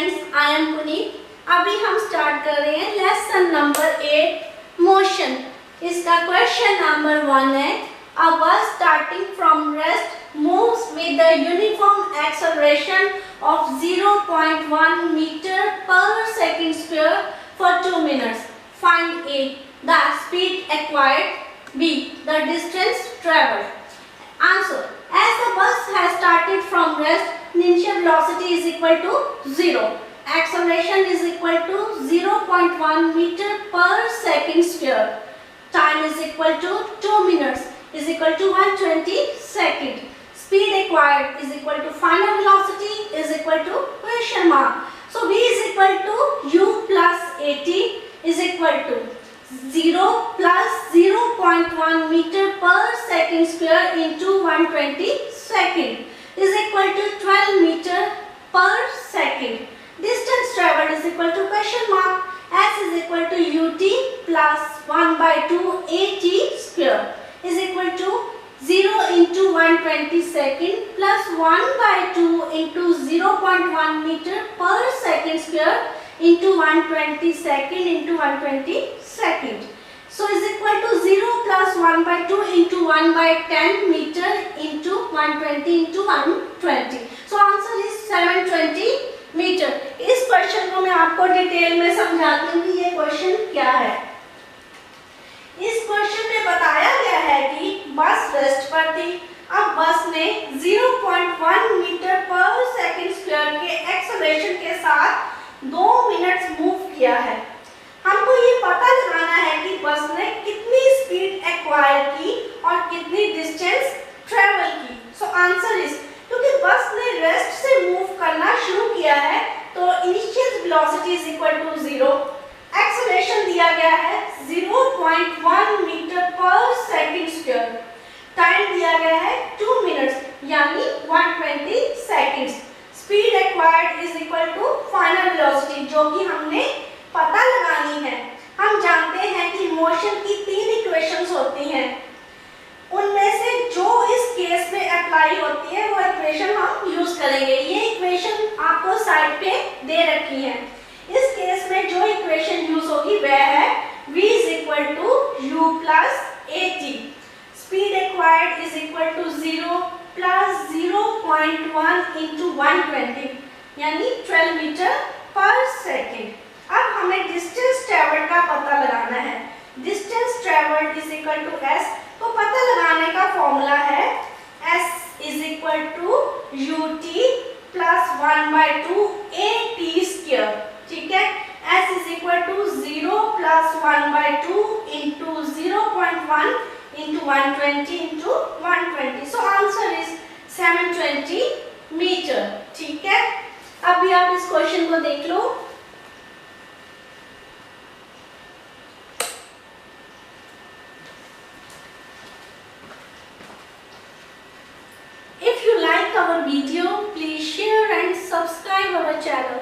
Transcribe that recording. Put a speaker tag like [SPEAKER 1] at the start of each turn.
[SPEAKER 1] Friends, I am Puneet. अभी हम start कर रहे हैं लेसन नंबर 8 मोशन। इसका क्वेश्चन नंबर 1 है, a bus starting from rest moves with the uniform acceleration of 0.1 metre per second square for 2 minutes. Find A the speed acquired, B the distance traveled. Answer: as the bus has started from rest, initial velocity is equal to 0. Acceleration is equal to 0.1 meter per second square. Time is equal to 2 minutes is equal to 120 second. Speed acquired is equal to final velocity is equal to question mark. So V is equal to U plus AT is equal to 0 plus 0.1 meter per second square into 120 second is equal to 12 meter per second. Distance traveled is equal to question mark. S is equal to ut plus 1 by 2 at square is equal to 0 into 120 second plus 1 by 2 into 0.1 meter per second square into 120 second into 120 second. So is equal to 0 plus 1 by 2 into 1 by 10 meter into 120 into 120. So answer is 720 metre. इस question को मैं आपको detail में समझाती हूँ कि ये question क्या है। इस क्वेश्चन में बताया गया है कि बस रेस्ट पर थी। अब बस ने 0.1 मीटर पर सेकंड स्क्वायर के एक्सेलरेशन के साथ 2 मिनट्स मूव किया है। हमको ये पता लगाना है कि बस ने कितनी स्पीड एक्वायर की और कितनी डिस्टेंस ट्रेवल की। सो आंसर इज, क्योंकि बस ने रेस्ट से मूव करना शुरू किया है तो initial velocity is equal to 0, acceleration दिया गया है 0.1 metre per second square, time दिया गया है 2 मिनट्स यानी 120 seconds. Speed acquired is equal to final velocity, जो कि हमने पता लगानी है। हम जानते हैं कि मोशन की 3 इक्वेशंस होती हैं, उनमें से जो इस केस में अप्लाई होती है वो इक्वेशन हम यूज करेंगे। ये इक्वेशन आपको साइड पे दे रखी है। इस केस में जो इक्वेशन यूज होगी वह है v is equal to u plus at. Speed acquired is equal to 0 plus 0.1 into 120 यानी 12 मीटर पर सेकेंड। अब हमें डिस्टेंस ट्रेवल्ड का पता लगाना है। Distance travelled is equal to s, तो पता लगाने का फॉर्मूला है s is equal to ut plus 1 by 2 at square. ठीक है, s is equal to 0 plus 1 by 2 into 0.1 into 120 into 120। So answer is 720 metre. ठीक है, अभी आप इस क्वेश्चन को देख लो। If you like our video, please share and subscribe our channel.